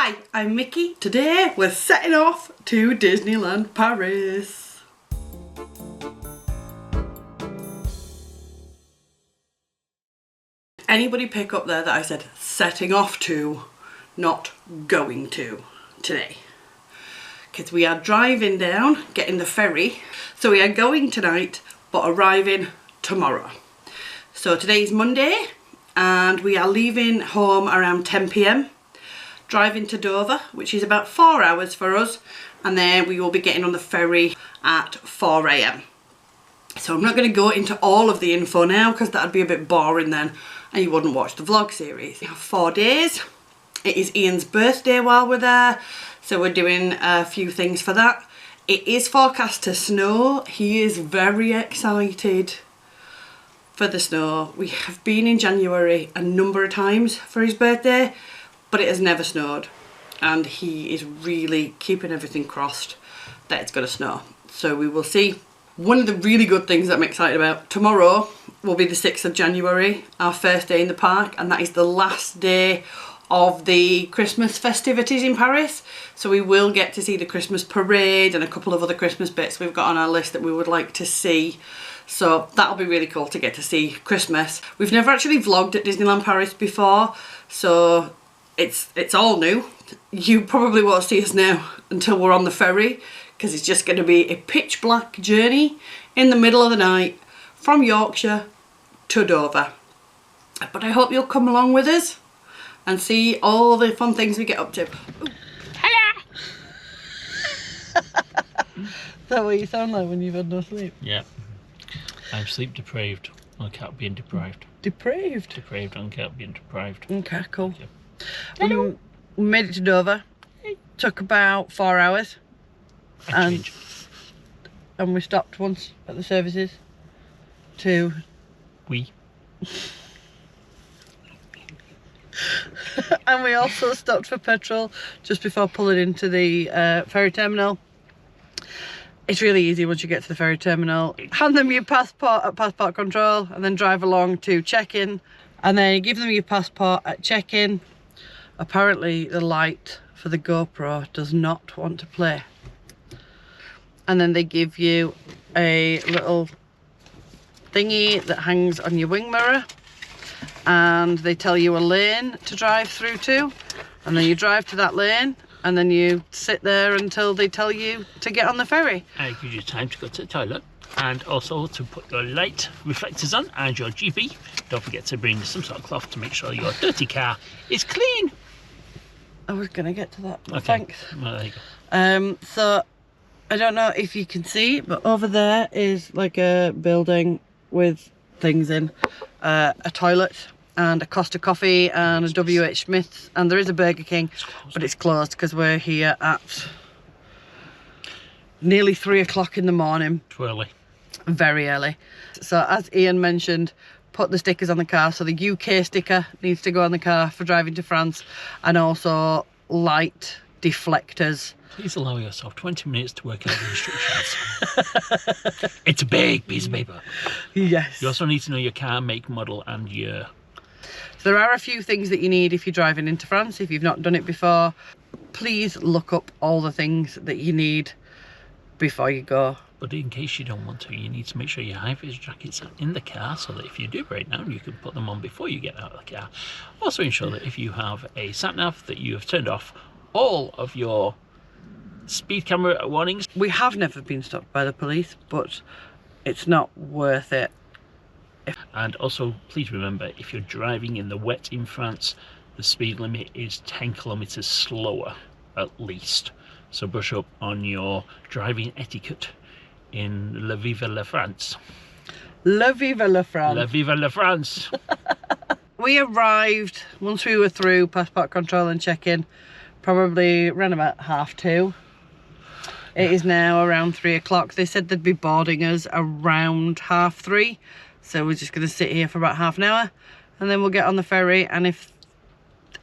Hi, I'm Mickey. Today we're setting off to Disneyland Paris. Anybody pick up there that I said setting off to, not going to today? Because we are driving down, getting the ferry. So we are going tonight, but arriving tomorrow. So today's Monday and we are leaving home around 10 p.m. driving to Dover, which is about 4 hours for us, and then we will be getting on the ferry at 4 a.m. So I'm not going to go into all of the info now because that'd be a bit boring then and you wouldn't watch the vlog series. We have 4 days. It is Ian's birthday while we're there, so we're doing a few things for that. It is forecast to snow. He is very excited for the snow. We have been in January a number of times for his birthday, but it has never snowed, and he is really keeping everything crossed that it's going to snow. So we will see. One of the really good things that I'm excited about, tomorrow will be the 6th of January, our first day in the park, and that is the last day of the Christmas festivities in Paris. So we will get to see the Christmas parade and a couple of other Christmas bits we've got on our list that we would like to see. So that'll be really cool to get to see Christmas. We've never actually vlogged at Disneyland Paris before, so it's all new. You probably won't see us now until we're on the ferry, because it's just going to be a pitch black journey in the middle of the night from Yorkshire to Dover. But I hope you'll come along with us and see all the fun things we get up to. Hello! Is that what you sound like when you've had no sleep? Yeah. I'm sleep deprived on account of being deprived. Depraved? Deprived on account of being deprived. Okay, cool. Yeah. We made it to Dover. Took about 4 hours. And we stopped once at the services to... And we also stopped for petrol just before pulling into the ferry terminal. It's really easy once you get to the ferry terminal. Hand them your passport at passport control and then drive along to check-in. And then you give them your passport at check-in. Apparently the light for the GoPro does not want to play. And then they give you a little thingy that hangs on your wing mirror. And they tell you a lane to drive through to. And then you drive to that lane. And then you sit there until they tell you to get on the ferry. And it gives you time to go to the toilet and also to put your light reflectors on and your GB. Don't forget to bring some sort of cloth to make sure your dirty car is clean. I was going to get to that, but okay. Thanks. Well, there you go. So, I don't know if you can see, but over there is like a building with things in. A toilet and a Costa Coffee and a WH Smith's, and there is a Burger King, but it's closed because we're here at nearly 3 o'clock in the morning. Too early. Very early. So as Ian mentioned, put the stickers on the car. So the UK sticker needs to go on the car for driving to France, and also light deflectors. Please allow yourself 20 minutes to work out the instructions. It's a big piece of paper. Yes. You also need to know your car, make, model and year. So there are a few things that you need if you're driving into France. If you've not done it before, please look up all the things that you need before you go. But in case you don't want to, you need to make sure your high-vis jackets are in the car so that if you do break down, you can put them on before you get out of the car. Also ensure that if you have a sat-nav, that you have turned off all of your speed camera warnings. We have never been stopped by the police, but it's not worth it. And also please remember, if you're driving in the wet in France, the speed limit is 10 kilometers slower at least. So brush up on your driving etiquette in Le Vive la France. Le Vive la France. Le Vive la France. We arrived, once we were through passport control and check-in, probably around about 2:30. It is now around 3 o'clock. They said they'd be boarding us around 3:30. So we're just going to sit here for about half an hour and then we'll get on the ferry. And if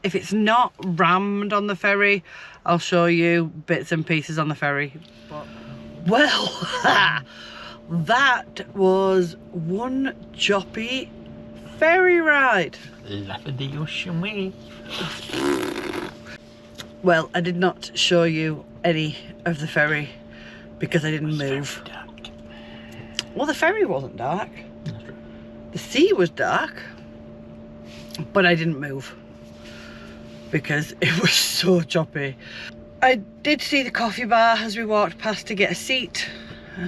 it's not rammed on the ferry, I'll show you bits and pieces on the ferry. But, well, that was one choppy ferry ride. Love the ocean wave. Well, I did not show you any of the ferry because I didn't move. Well, the ferry wasn't dark. The sea was dark, but I didn't move because it was so choppy. I did see the coffee bar as we walked past to get a seat.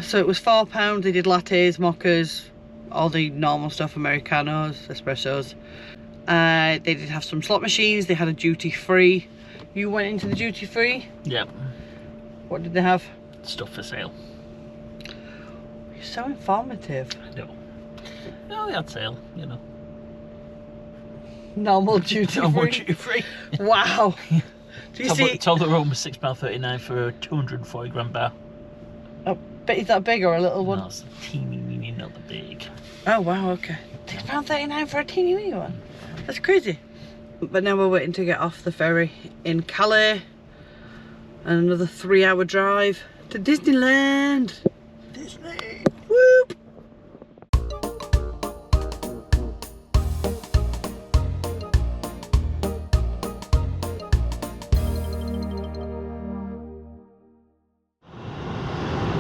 So it was £4. They did lattes, mochas, all the normal stuff, Americanos, espressos. They did have some slot machines. They had a duty free. You went into the duty free? Yep. What did they have? Stuff for sale. You're so informative. I know. No, they had sale, you know. Normal duty Normal free? duty free. Wow. Do you see? Toblerone was £6.39 for a 240 gram bar. Oh, but is that big or a little one? No, it's teeny weeny, not the big. Oh wow, okay. £6.39 for a teeny weeny one. That's crazy. But now we're waiting to get off the ferry in Calais. And another 3-hour drive to Disneyland. Disney. Whoop.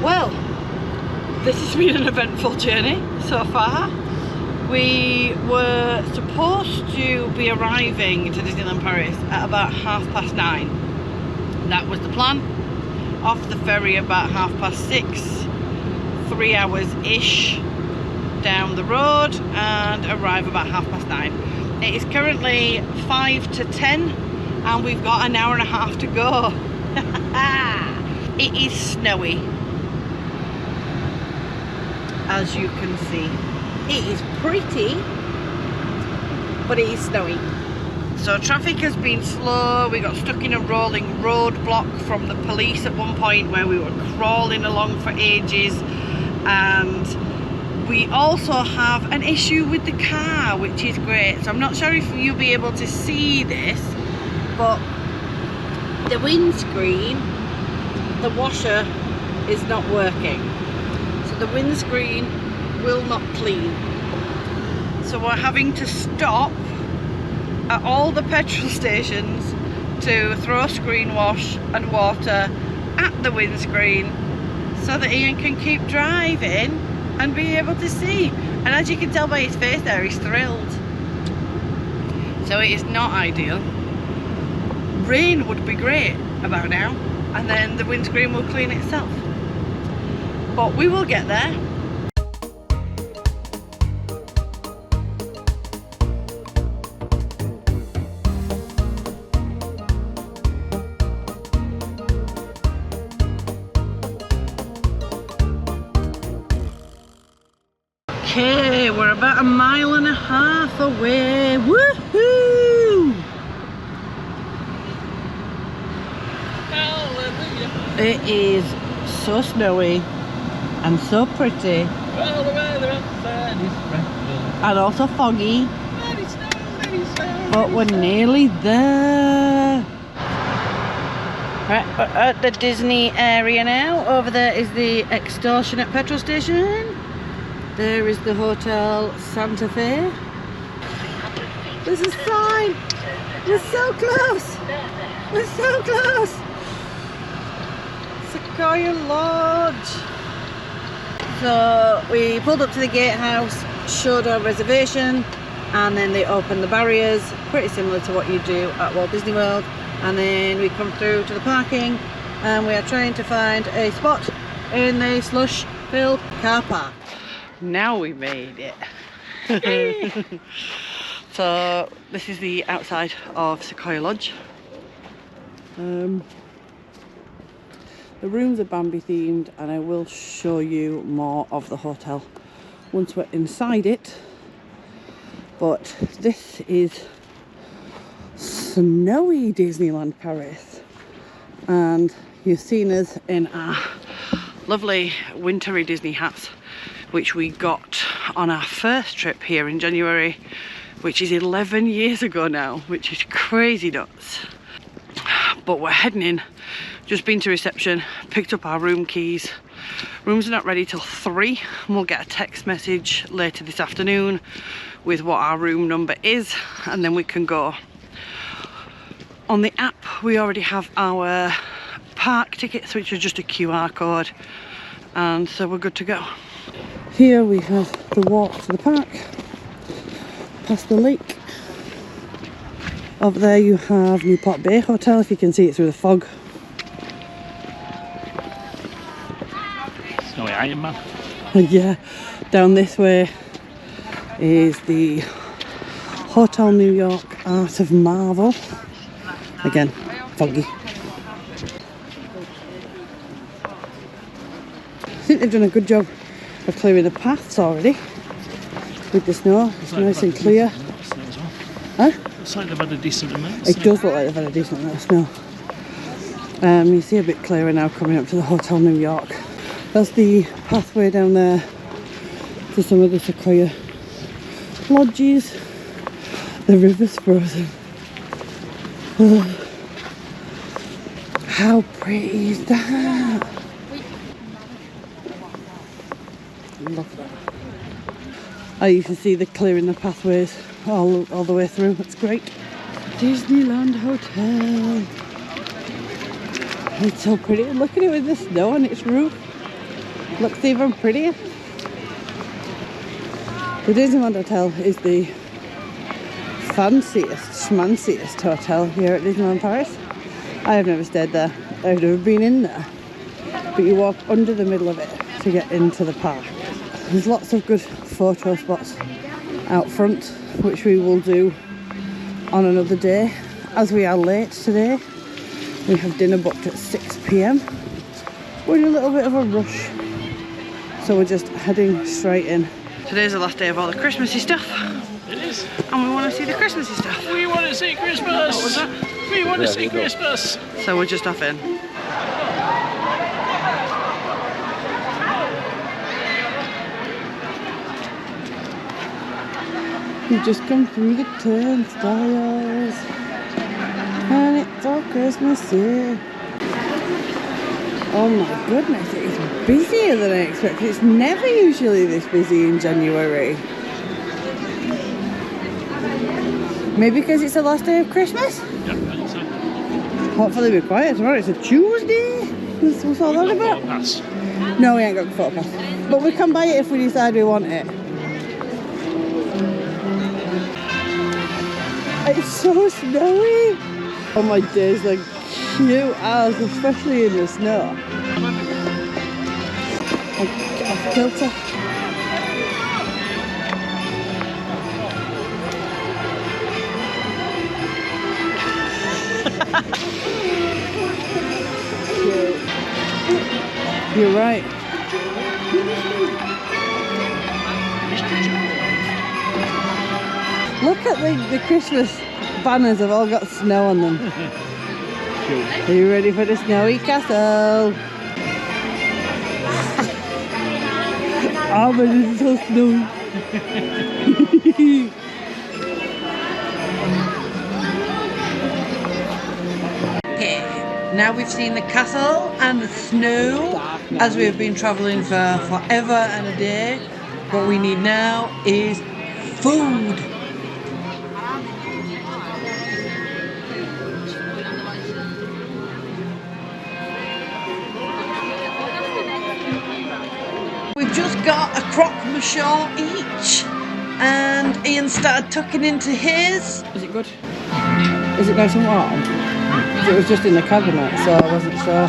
Well, this has been an eventful journey so far. We were supposed to be arriving to Disneyland Paris at about 9:30. That was the plan. Off the ferry about 6:30, 3 hours-ish down the road, and arrive about 9:30. It is currently 5 to 10 and we've got an hour and a half to go. It is snowy, as you can see. It is pretty, but it is snowy. So traffic has been slow. We got stuck in a rolling roadblock from the police at one point where we were crawling along for ages. And we also have an issue with the car, which is great. So I'm not sure if you'll be able to see this, but the windscreen, the washer is not working. So the windscreen will not clean. So we're having to stop at all the petrol stations to throw screen wash and water at the windscreen so that Ian can keep driving and be able to see. And as you can tell by his face there, he's thrilled. So it is not ideal. Rain would be great about now, and then the windscreen will clean itself. But we will get there. Okay, we're about 1.5 miles away. Woohoo! Hallelujah! It is so snowy and so pretty. Well, the weather outside is frightful. And also foggy. Let it snow, let it snow. But we're nearly there. Right, we're at the Disney area now. Over there is the extortionate petrol station. There is the Hotel Santa Fe. There's a sign. We're so close. We're so close. Sequoia Lodge. So we pulled up to the gatehouse, showed our reservation, and then they opened the barriers, pretty similar to what you do at Walt Disney World. And then we come through to the parking, and we are trying to find a spot in the slush-filled car park. Now we made it. So this is the outside of Sequoia Lodge. The rooms are Bambi themed, and I will show you more of the hotel once we're inside it. But this is snowy Disneyland Paris, and you've seen us in our lovely wintry Disney hats, which we got on our first trip here in January, which is 11 years ago now, which is crazy nuts. But we're heading in, just been to reception, picked up our room keys. Rooms are not ready till 3, and we'll get a text message later this afternoon with what our room number is, and then we can go On the app we already have our park tickets, which are just a QR code, and so we're good to go. Here we have the walk to the park, past the lake. Over there you have Newport Bay Hotel, if you can see it through the fog. Snowy Iron Man. Yeah, down this way is the Hotel New York Art of Marvel. Again, foggy. I think they've done a good job of clearing the paths already with the snow. It's nice and clear. Huh? Looks like they've had a decent amount. It does look like they've had a decent amount of snow. You see a bit clearer now coming up to the Hotel New York. That's the pathway down there to some of the Sequoia Lodges. The river's frozen. How pretty is that? Love that. Oh, you can see the clearing the pathways all the way through. It's great. Disneyland Hotel. It's so pretty. Look at it with the snow on its roof. Looks even prettier. The Disneyland Hotel is the fanciest, schmanciest hotel here at Disneyland Paris. I have never stayed there. I've never been in there. But you walk under the middle of it to get into the park. There's lots of good photo spots out front, which we will do on another day. As we are late today, we have dinner booked at 6 PM. We're in a little bit of a rush, so we're just heading straight in. Today's the last day of all the Christmassy stuff. It is. And we want to see the Christmassy stuff. We want to see Christmas. What was that? We want to see Christmas. So we're just off in. We've just come through the turnstiles and it's all Christmassy. Oh my goodness, it is busier than I expected. It's never usually this busy in January. Maybe because it's the last day of Christmas? Yeah, I think so. Hopefully we're quiet tomorrow. It's a Tuesday. What's all that about? Pass. No, we ain't got a photo pass. But we can buy it if we decide we want it. It's so snowy. Oh my days, like cute as, especially in the snow. Off kilter. You're right. Look at the Christmas banners have all got snow on them. Cool. Are you ready for the snowy castle? Oh, but it's so snowy. Okay, now we've seen the castle and the snow as we've been travelling for forever and a day. What we need now is food. We've just got a croque-monsieur each, and Ian started tucking into his. Is it good? Is it nice and warm? It was just in the cabinet, so I wasn't sure.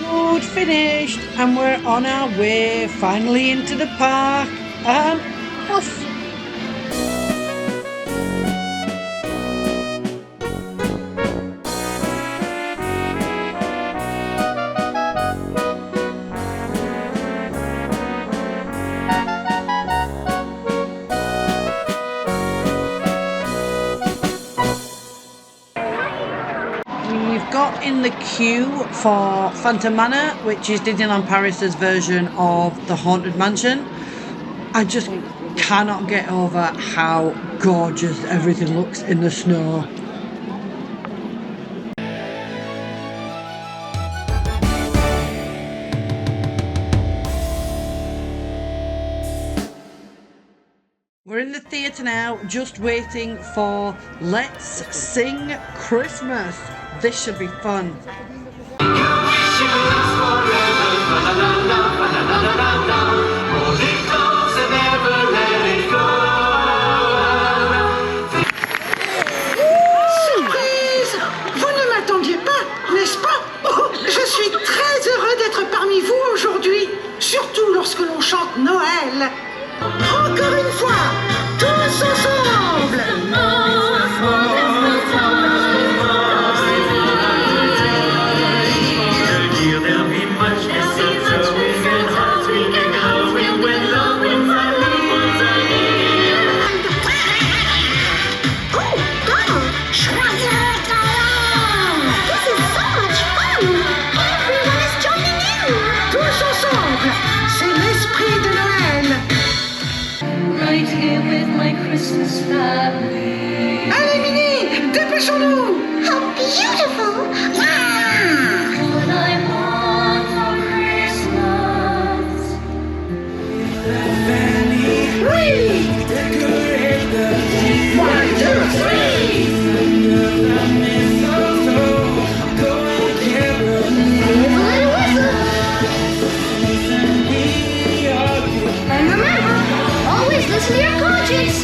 Food finished, and we're on our way finally into the park, and off. We've got in the queue for Phantom Manor, which is Disneyland Paris's version of the Haunted Mansion. I just cannot get over how gorgeous everything looks in the snow. in the theatre now, just waiting for Let's Sing Christmas. This should be fun. Surprise! Vous ne m'attendiez pas, n'est-ce pas? Oh, je suis très heureux d'être parmi vous aujourd'hui, surtout lorsque l'on chante Noël. Encore une fois, tous ensemble! Allez, Minnie, dépêchons-nous! How beautiful! What I want for Christmas. Oui! Decorate the tree. 1, 2, 3! And remember, always listen to your conscience.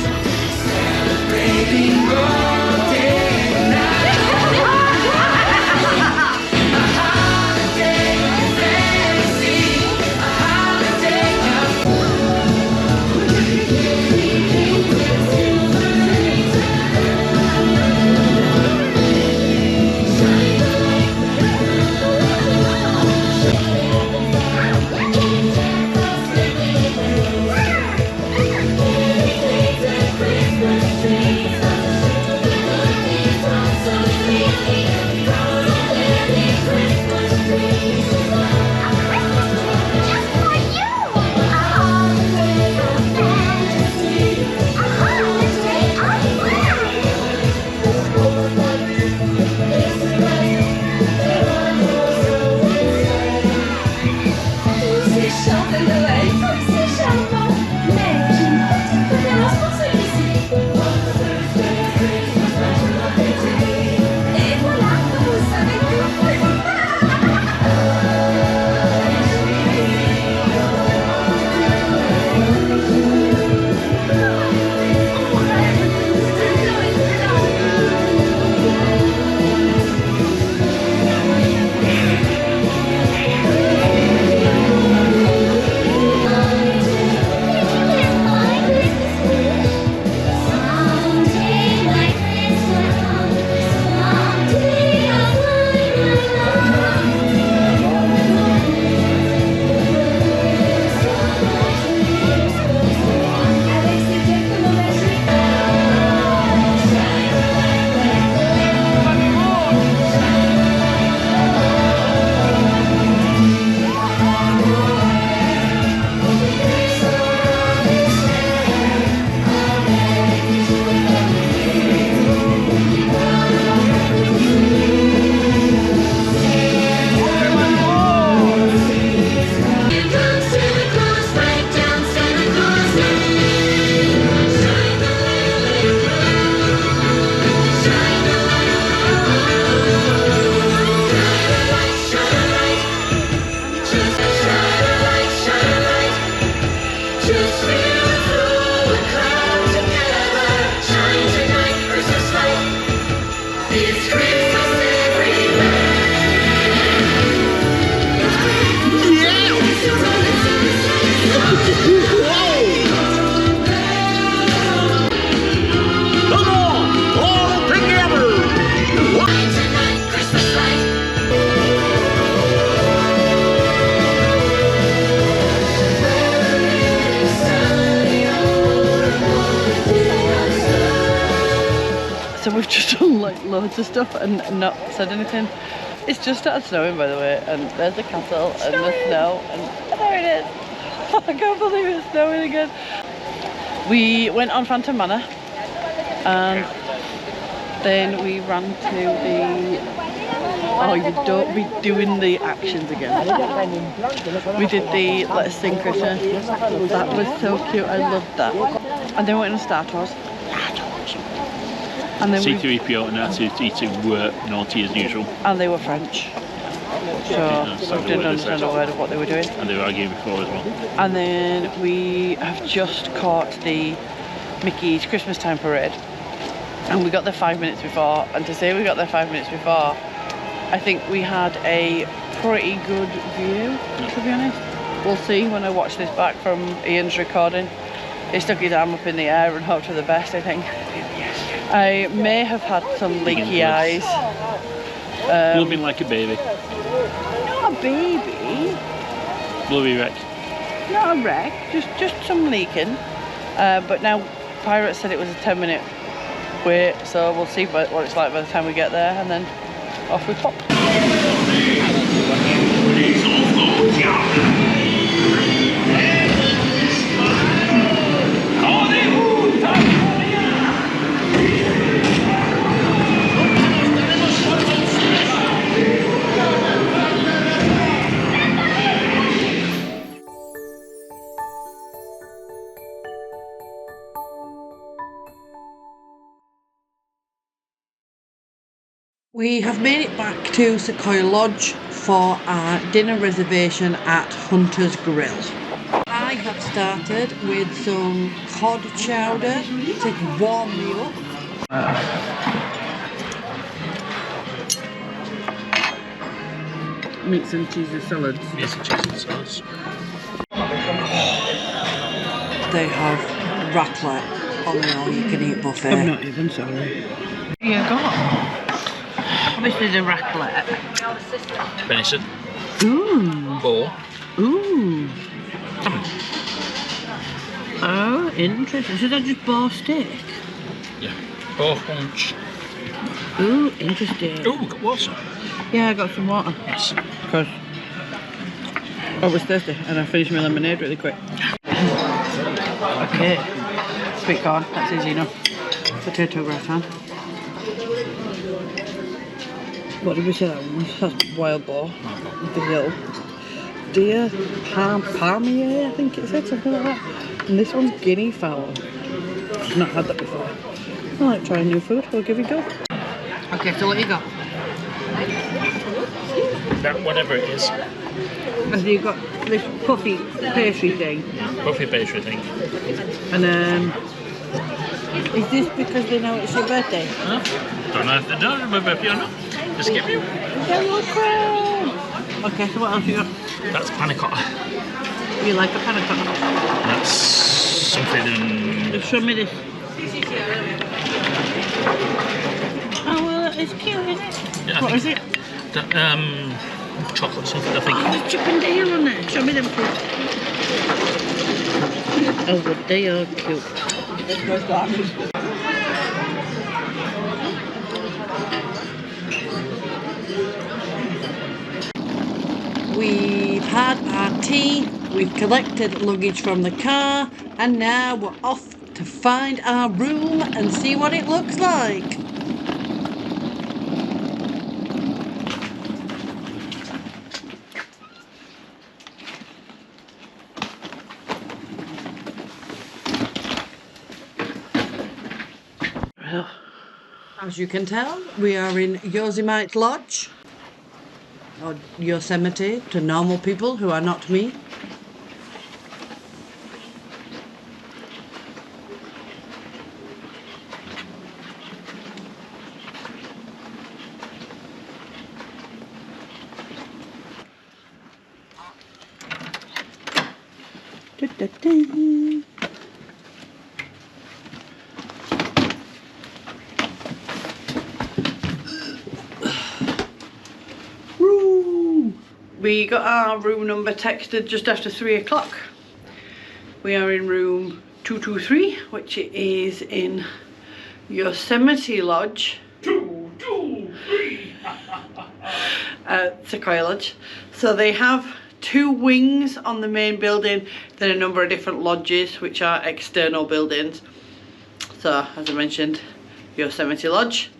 So we've just done like loads of stuff and not said anything. It's just started snowing, by the way, and there's the castle and the snow, and there it is. I can't believe it's snowing again. We went on Phantom Manor and then we ran to the... Oh, you don't be doing the actions again. We did the Let's Sing Christmas. That was so cute. I loved that. And then we went on Star Tours. And then C3PO and R2D2 were naughty as usual. And they were French. So we didn't understand a word of what they were doing. And they were arguing before as well. And then we have just caught the Mickey's Christmas time parade. And we got there 5 minutes before. And to say we got there 5 minutes before, I think we had a pretty good view, to be honest. We'll see when I watch this back from Ian's recording. He stuck his arm up in the air and hoped for the best, I think. I may have had some leaky eyes. Blubbing like a baby. Not a baby. Blubby wreck. Not a wreck, just some leaking. But now Pirate said it was a 10-minute wait, so we'll see what it's like by the time we get there, and then off we pop. We have made it back to Sequoia Lodge for our dinner reservation at Hunter's Grill. I have started with some cod chowder to warm me up. Meats and cheesy salads. Meats and cheesy salads. They have raclette on the all-you-can-eat buffet. I'm not even sorry. You got? Obviously the raclette. Venison. Ooh. Boar. Ooh. Salmon. Oh, interesting. So that's just boar steak? Yeah. Boar haunch. Ooh, interesting. Ooh, got water. Yeah, I got some water. Yes. Because I was thirsty and I finished my lemonade really quick. Okay. Sweet corn, that's easy enough. Potato gratin. What did we say that one was? That's wild boar. Veal. Deer palmier, I think it said, something like that. And this one's guinea fowl. I've not had that before. I like trying new food, we'll give it a go. Okay, so what you got? That whatever it is. Have you got this puffy pastry thing? Puffy pastry thing. And is this because they know it's your birthday? Huh? Don't know if they know my birthday or not. Just give you. Yellow crown! Okay, so what else you got? That's panna cotta. You like a panna cotta? That's something. Just show me this. Oh, well, it's cute, isn't it? Yeah, What is it? Chocolate something, I think. Oh, there's chippendale on it. Show me them fruit. Oh, well, they are cute. We've had our tea, we've collected luggage from the car, and now we're off to find our room and see what it looks like. As you can tell, we are in Yosemite Lodge, or Yosemite to normal people who are not me. We got our room number texted just after 3 o'clock. We are in room 223, which is in Yosemite Lodge. 223. Sequoia Lodge. So they have 2 wings on the main building, then a number of different lodges which are external buildings. So as I mentioned, Yosemite Lodge,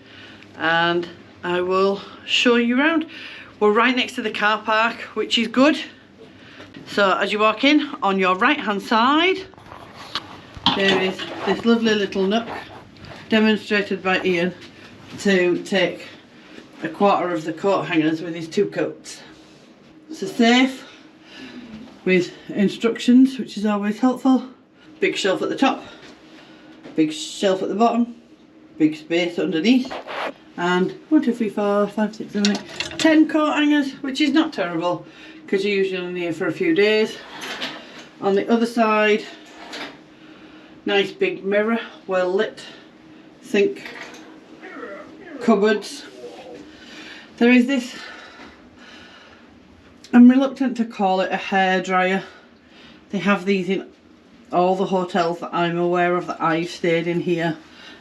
and I will show you around. We're right next to the car park, which is good. So as you walk in, on your right hand side there is this lovely little nook demonstrated by Ian to take a quarter of the coat hangers with his 2 coats. It's a safe with instructions, which is always helpful. Big shelf at the top, big shelf at the bottom, big space underneath, and 1, 2, 3, 4, 5, 6, 7, 8, 10 coat hangers, which is not terrible because you're usually only here for a few days. On the other side, nice big mirror, well lit, sink, cupboards. There is this, I'm reluctant to call it a hairdryer. They have these in all the hotels that I'm aware of that I've stayed in here,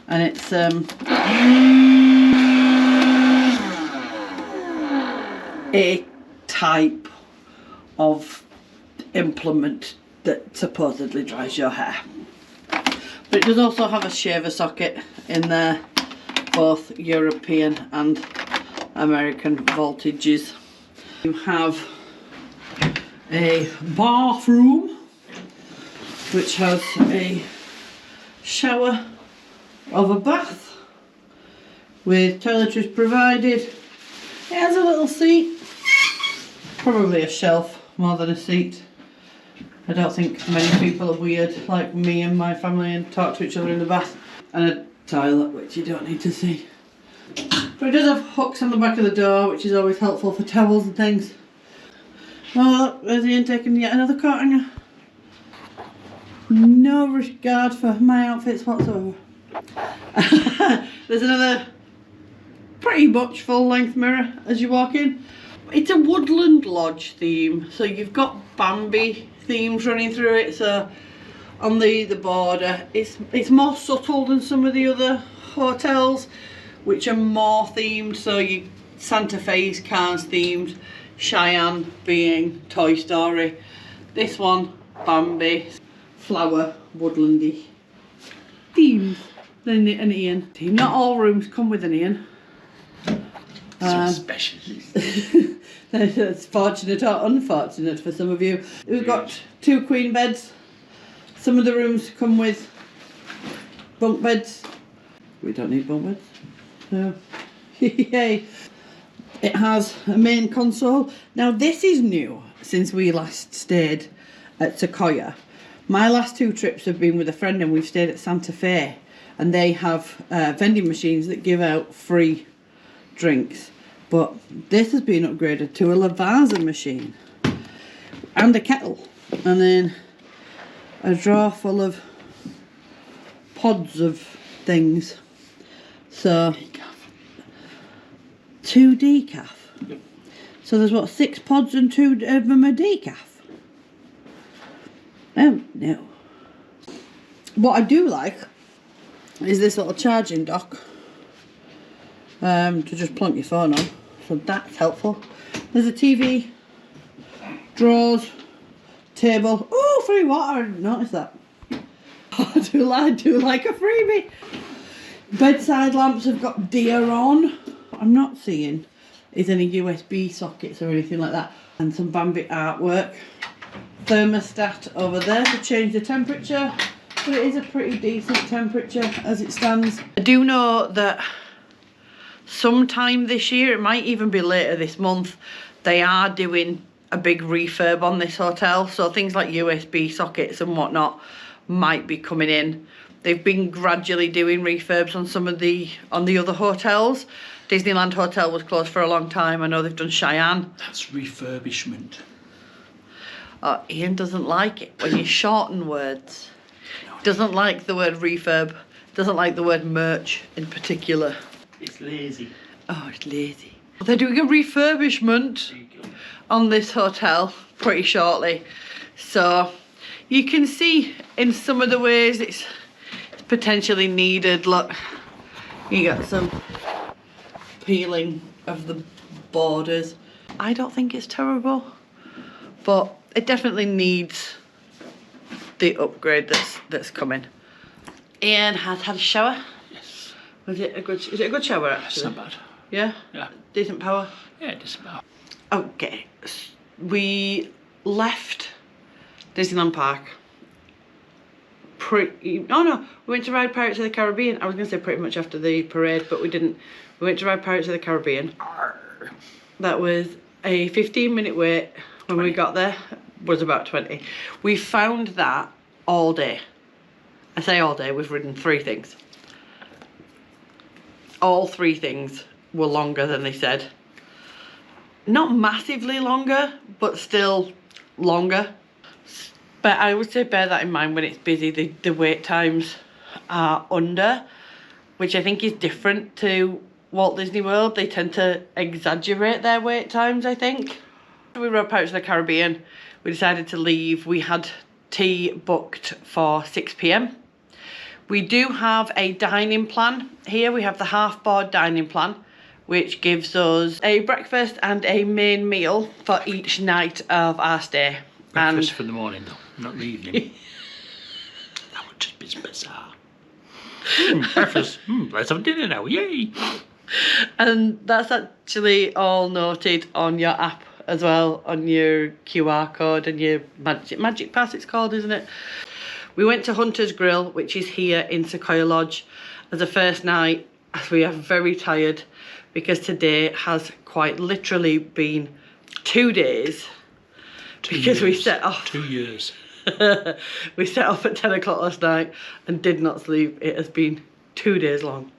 and it's a type of implement that supposedly dries your hair. But it does also have a shaver socket in there, both European and American voltages. You have a bathroom which has a shower of a bath with toiletries provided. It has a little seat, probably a shelf more than a seat. I don't think many people are weird like me and my family and talk to each other in the bath. And a toilet, which you don't need to see. But it does have hooks on the back of the door, which is always helpful for towels and things. Oh, look, there's Ian taking yet another coat hanger. No regard for my outfits whatsoever. There's another pretty much full length mirror as you walk in. It's a woodland lodge theme, so you've got Bambi themes running through it. So on the border, it's more subtle than some of the other hotels, which are more themed. So you Santa Fe's cars themed, Cheyenne being Toy Story. This one, Bambi, flower, woodlandy themes. Then an Ian theme. Not all rooms come with an Ian. Special. That's fortunate or unfortunate for some of you. We've got 2 queen beds. Some of the rooms come with bunk beds. We don't need bunk beds. No. Yay. It has a main console. Now this is new since we last stayed at Sequoia. My last 2 trips have been with a friend, and we've stayed at Santa Fe, and they have vending machines that give out free drinks. But this has been upgraded to a Lavazza machine and a kettle, and then a drawer full of pods of things. So Decaf. 2 decaf. So there's what, 6 pods and 2 of them are decaf. Oh no. What I do like is this little charging dock to just plunk your phone on. So that's helpful. There's a TV, drawers, table. Oh, free water, I didn't notice that. I do like a freebie. Bedside lamps have got deer on. I'm not seeing is any USB sockets or anything like that. And some Bambi artwork. Thermostat over there to change the temperature. But it is a pretty decent temperature as it stands. I do know that sometime this year, it might even be later this month, they are doing a big refurb on this hotel. So things like USB sockets and whatnot might be coming in. They've been gradually doing refurbs on some of the other hotels. Disneyland Hotel was closed for a long time. I know they've done Cheyenne. That's refurbishment. Oh, Ian doesn't like it when you shorten words. Doesn't like the word refurb. Doesn't like the word merch in particular. It's lazy. Oh, it's lazy. They're doing a refurbishment on this hotel pretty shortly. So you can see in some of the ways it's potentially needed. Look, you got some peeling of the borders. I don't think it's terrible, but it definitely needs the upgrade that's coming. Ian has had a shower. Yes. Is it a good shower actually? It's not bad. Yeah? Yeah. Decent power? Yeah, decent power. Okay. We left Disneyland Park pretty... Oh no, we went to ride Pirates of the Caribbean. I was going to say pretty much after the parade, but we didn't. We went to ride Pirates of the Caribbean. That was a 15-minute wait. When we got there, was about 20. We found that all day. I say all day, we've ridden 3 things. All 3 things were longer than they said. Not massively longer, but still longer. But I would say bear that in mind when it's busy. The wait times are under, which I think is different to Walt Disney World. They tend to exaggerate their wait times, I think. We rode Pirates of the Caribbean. We decided to leave. We had tea booked for 6 p.m. We do have a dining plan here. We have the half-board dining plan, which gives us a breakfast and a main meal for each night of our stay. Breakfast for the morning though, not the evening. That would just be bizarre. Breakfast, let's have dinner now, yay! And that's actually all noted on your app as well, on your QR code and your Magic Pass it's called, isn't it? We went to Hunter's Grill, which is here in Sequoia Lodge, as a first night, as we are very tired because today has quite literally been 2 days. We set off. 2 years. We set off at 10 o'clock last night and did not sleep. It has been 2 days long.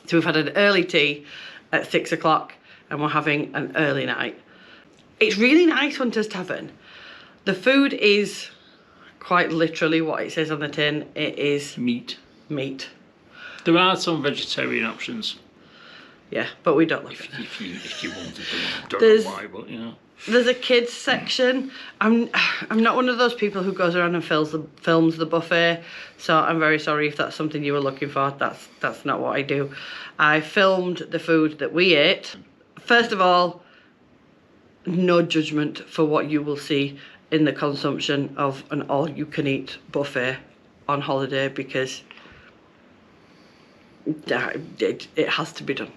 So we've had an early tea at 6 o'clock and we're having an early night. It's really nice, Hunter's Tavern. The food is quite literally what it says on the tin. It is meat. Meat. There are some vegetarian options. Yeah, but we don't like it. If you wanted them. Don't know why, but you know. There's a kids section. I'm not one of those people who goes around and films the buffet, so I'm very sorry if that's something you were looking for. That's not what I do. I filmed the food that we ate. First of all, no judgment for what you will see in the consumption of an all-you-can-eat buffet on holiday, because it has to be done.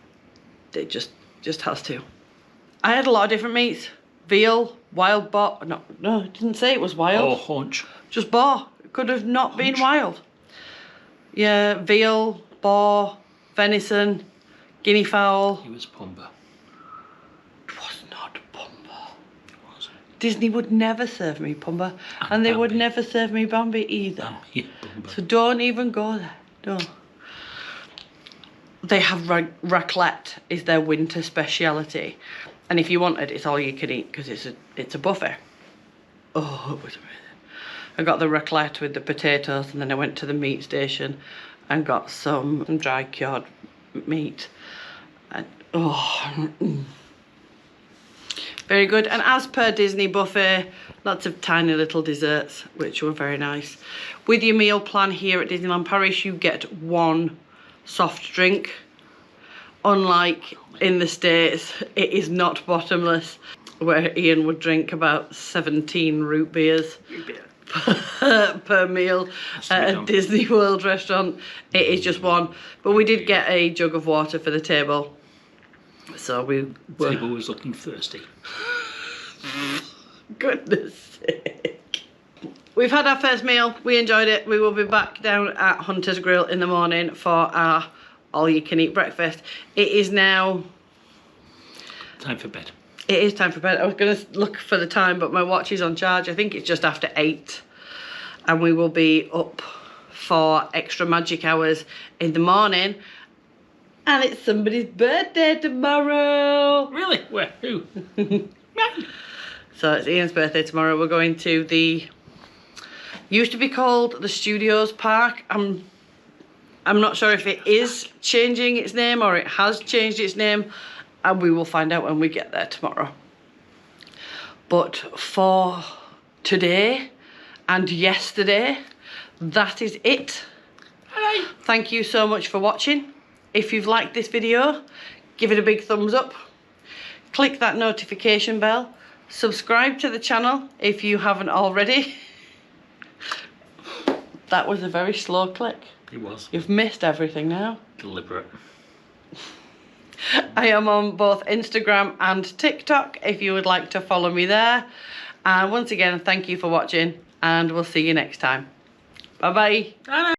It just has to. I had a lot of different meats. Veal, wild boar. No, it didn't say it was wild. Oh, haunch. Just boar. It could have not been wild. Yeah, veal, boar, venison, guinea fowl. It was pumba. It was not pumba. It was. Disney would never serve me pumba, and they would never serve me Bambi either. So don't even go there. Don't. They have raclette is their winter speciality, and if you wanted, it's all you can eat because it's a buffet. Oh, it was amazing. I got the raclette with the potatoes, and then I went to the meat station and got some dry cured meat. And, very good. And as per Disney buffet, lots of tiny little desserts, which were very nice. With your meal plan here at Disneyland Paris, you get 1 soft drink. Unlike in the States, it is not bottomless, where Ian would drink about 17 root beers per meal at a Disney World restaurant. It is just 1, but we did get a jug of water for the table, so the table was looking thirsty. Goodness sake. We've had our first meal. We enjoyed it. We will be back down at Hunter's Grill in the morning for our all-you-can-eat breakfast. It is now time for bed. It is time for bed. I was going to look for the time, but my watch is on charge. I think it's just after 8, and we will be up for extra magic hours in the morning. And it's somebody's birthday tomorrow. Really? Where? Who? So it's Ian's birthday tomorrow. We're going to the, used to be called the Studios Park. I'm not sure if it is changing its name or it has changed its name, and we will find out when we get there tomorrow. But for today and yesterday, that is it. Hi. Thank you so much for watching. If you've liked this video, give it a big thumbs up. Click that notification bell. Subscribe to the channel if you haven't already. That was a very slow click. It was. You've missed everything now. Deliberate. I am on both Instagram and TikTok if you would like to follow me there. And once again, thank you for watching, and we'll see you next time. Bye-bye. Bye.